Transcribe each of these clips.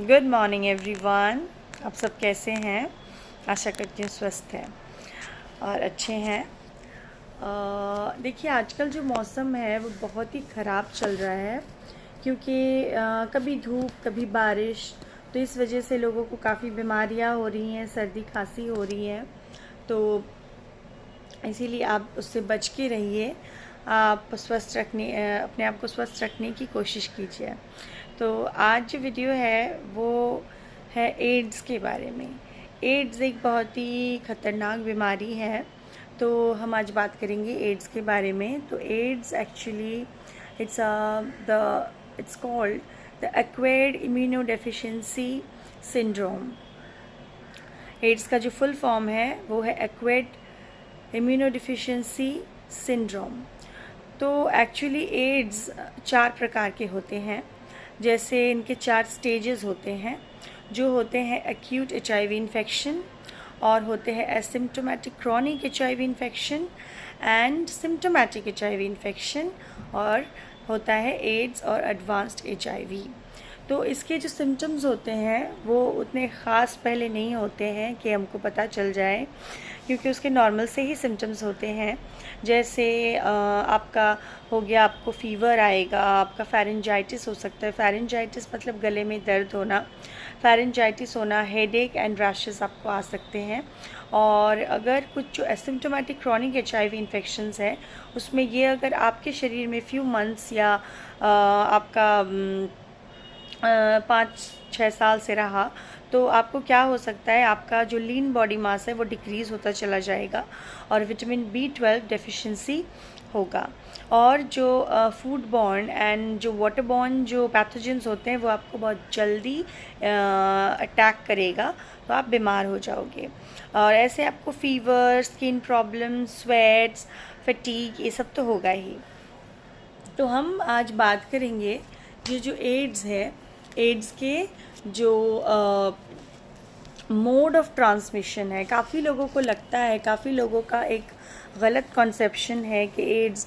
Good morning everyone. आप सब कैसे हैं? आशा करती हूँ स्वस्थ हैं और अच्छे हैं। देखिए, आजकल जो मौसम है वो बहुत ही ख़राब चल रहा है क्योंकि कभी धूप कभी बारिश, तो इस वजह से लोगों को काफ़ी बीमारियाँ हो रही हैं, सर्दी खांसी हो रही है। तो इसीलिए आप उससे बच के रहिए। आप अपने आप को स्वस्थ रखने की कोशिश कीजिए। तो आज जो वीडियो है वो है एड्स के बारे में। एड्स एक बहुत ही ख़तरनाक बीमारी है, तो हम आज बात करेंगे एड्स के बारे में। तो AIDS actually it's called the acquired immunodeficiency syndrome. AIDS का जो फुल फॉर्म है वो है एक्वायर्ड इम्यूनोडेफिशिएंसी सिंड्रोम। तो एक्चुअली एड्स 4 प्रकार के होते हैं। जैसे इनके 4 स्टेजेस होते हैं, जो होते हैं एक्यूट HIV इन्फेक्शन, और होते हैं asymptomatic chronic HIV infection and symptomatic HIV infection, और होता है एड्स और एडवांस्ड HIV। तो इसके जो सिम्टम्स होते हैं वो उतने ख़ास पहले नहीं होते हैं कि हमको पता चल जाए, क्योंकि उसके नॉर्मल से ही सिम्टम्स होते हैं। जैसे आपका हो गया, आपको फ़ीवर आएगा, आपका फेरेंजाइटिस हो सकता है। फेरेंजाइटिस मतलब गले में दर्द होना, फेरेंजाइटिस होना, हेडेक एंड रैशेस आपको आ सकते हैं। और अगर कुछ जो एसिम्प्टोमेटिक क्रॉनिक HIV इन्फेक्शंस है उसमें ये अगर आपके शरीर में फ्यू मंथ्स या आपका 5-6 साल से रहा, तो आपको क्या हो सकता है, आपका जो लीन बॉडी मास है वो डिक्रीज़ होता चला जाएगा और विटामिन B12 डेफिशिएंसी होगा। और जो फूड बॉर्न एंड जो वाटर बॉर्न जो पैथोजेंस होते हैं वो आपको बहुत जल्दी अटैक करेगा, तो आप बीमार हो जाओगे। और ऐसे आपको fever, skin problem, sweats, fatigue, ये सब तो होगा ही। तो हम आज बात करेंगे ये जो एड्स है, एड्स के जो मोड ऑफ ट्रांसमिशन है। काफ़ी लोगों को लगता है, काफ़ी लोगों का एक गलत कॉन्सेप्शन है कि एड्स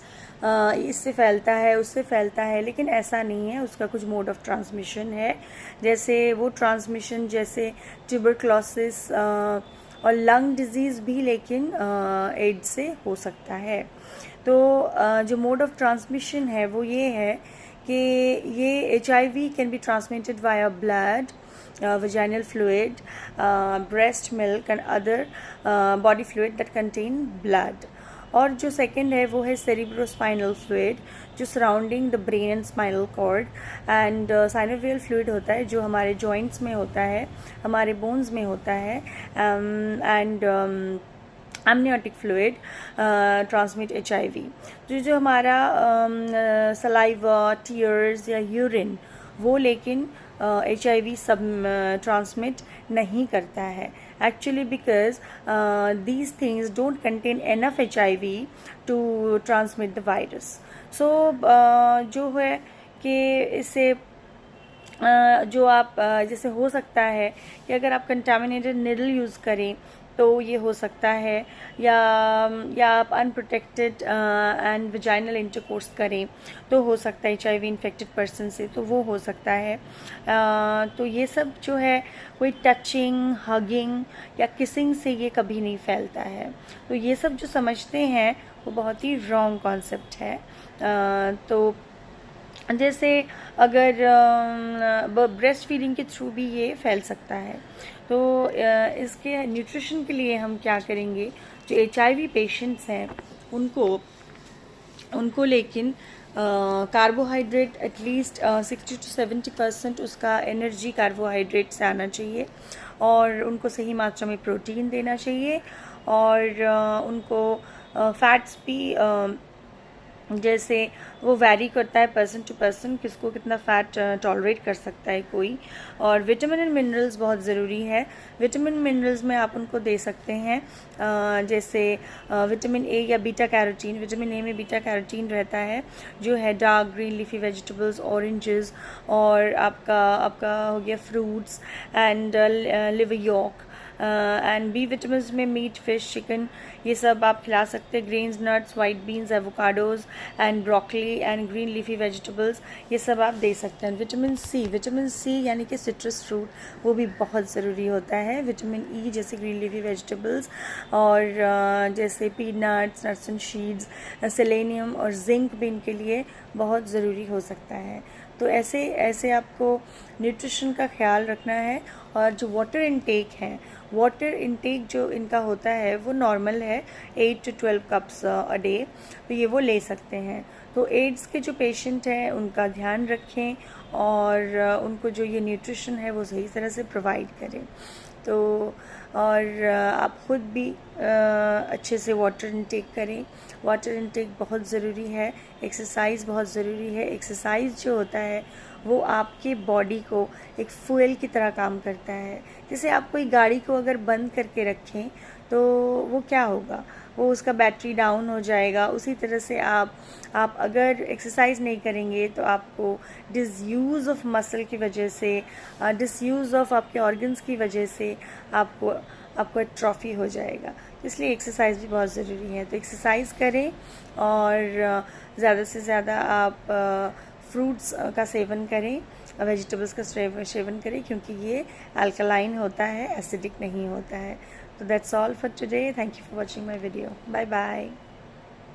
इससे फैलता है, उससे फैलता है, लेकिन ऐसा नहीं है। उसका कुछ मोड ऑफ ट्रांसमिशन है, जैसे वो ट्रांसमिशन जैसे ट्यूबरक्लोसिस और लंग डिजीज़ भी, लेकिन एड्स से हो सकता है। तो जो मोड ऑफ ट्रांसमिशन है वो ये है कि ये HIV can be transmitted via blood, vaginal fluid, breast milk and other body fluid that contain blood। और जो सेकेंड है वो है cerebrospinal fluid, जो surrounding the brain and spinal cord, and synovial fluid होता है जो हमारे जॉइंट्स में होता है, हमारे बोन्स में होता है, and amniotic fluid transmit HIV। जो हमारा सलाइवा, टीयर्स या यूरिन, वो लेकिन HIV सब ट्रांसमिट नहीं करता है, actually because these things don't contain enough HIV to transmit the virus. So जो है कि इससे जो आप जैसे हो सकता है कि अगर आप कंटामिनेटेड निडल यूज़ करें तो ये हो सकता है, या आप अनप्रोटेक्टेड एंड वजाइनल इंटरकोर्स करें तो हो सकता है HIV इन्फेक्टेड पर्सन से, तो वो हो सकता है। तो ये सब जो है, कोई टचिंग, हगिंग या किसिंग से ये कभी नहीं फैलता है। तो ये सब जो समझते हैं वो बहुत ही रॉन्ग कॉन्सेप्ट है। तो जैसे अगर ब्रेस्ट फीडिंग के थ्रू भी ये फैल सकता है। तो इसके न्यूट्रिशन के लिए हम क्या करेंगे, जो HIV पेशेंट्स हैं उनको लेकिन कार्बोहाइड्रेट एटलीस्ट 60 to 70% उसका एनर्जी कार्बोहाइड्रेट से आना चाहिए, और उनको सही मात्रा में प्रोटीन देना चाहिए, और उनको फैट्स भी जैसे वो वैरी करता है पर्सन टू पर्सन, किसको कितना फ़ैट टॉलरेट कर सकता है कोई। और विटामिन एंड मिनरल्स बहुत ज़रूरी है। विटामिन मिनरल्स में आप उनको दे सकते हैं, जैसे विटामिन A या बीटा कैरोटीन। विटामिन A में बीटा कैरोटीन रहता है, जो है dark green leafy vegetables, oranges, और आपका हो गया fruits and liver yolk, and B vitamin में मीट, फिश, चिकन, ये सब आप खिला सकते हैं। Grains, nuts, white beans, avocados and broccoli and green leafy vegetables, ये सब आप दे सकते हैं। विटामिन सी यानी कि सिट्रस फ्रूट, वो भी बहुत ज़रूरी होता है। विटामिन ई जैसे ग्रीन लीफी वेजिटेबल्स और जैसे peanuts, nuts and seeds, selenium और जिंक भी इनके लिए बहुत ज़रूरी हो सकता है। तो ऐसे आपको न्यूट्रिशन का ख्याल रखना है। और जो वाटर इनटेक जो इनका होता है वो नॉर्मल है, 8 to 12 कप्स अ डे, तो ये वो ले सकते हैं। तो एड्स के जो पेशेंट हैं उनका ध्यान रखें और उनको जो ये न्यूट्रिशन है वो सही तरह से प्रोवाइड करें। तो और आप ख़ुद भी अच्छे से वाटर इनटेक करें। वाटर इनटेक बहुत ज़रूरी है। एक्सरसाइज बहुत ज़रूरी है। एक्सरसाइज जो होता है वो आपके बॉडी को एक फ्यूल की तरह काम करता है। जैसे आप कोई गाड़ी को अगर बंद करके रखें तो वो क्या होगा, वो उसका बैटरी डाउन हो जाएगा। उसी तरह से आप अगर एक्सरसाइज नहीं करेंगे तो आपको डिसयूज़ ऑफ मसल की वजह से, डिसयूज़ ऑफ आपके ऑर्गन्स की वजह से आपको एट्रोफी हो जाएगा। इसलिए एक्सरसाइज भी बहुत ज़रूरी है। तो एक्सरसाइज करें और ज़्यादा से ज़्यादा आप फ्रूट्स का सेवन करें, वेजिटेबल्स का सेवन करें, क्योंकि ये अल्कलाइन होता है, एसिडिक नहीं होता है। तो that's all for today. Thank you for watching my video. Bye bye.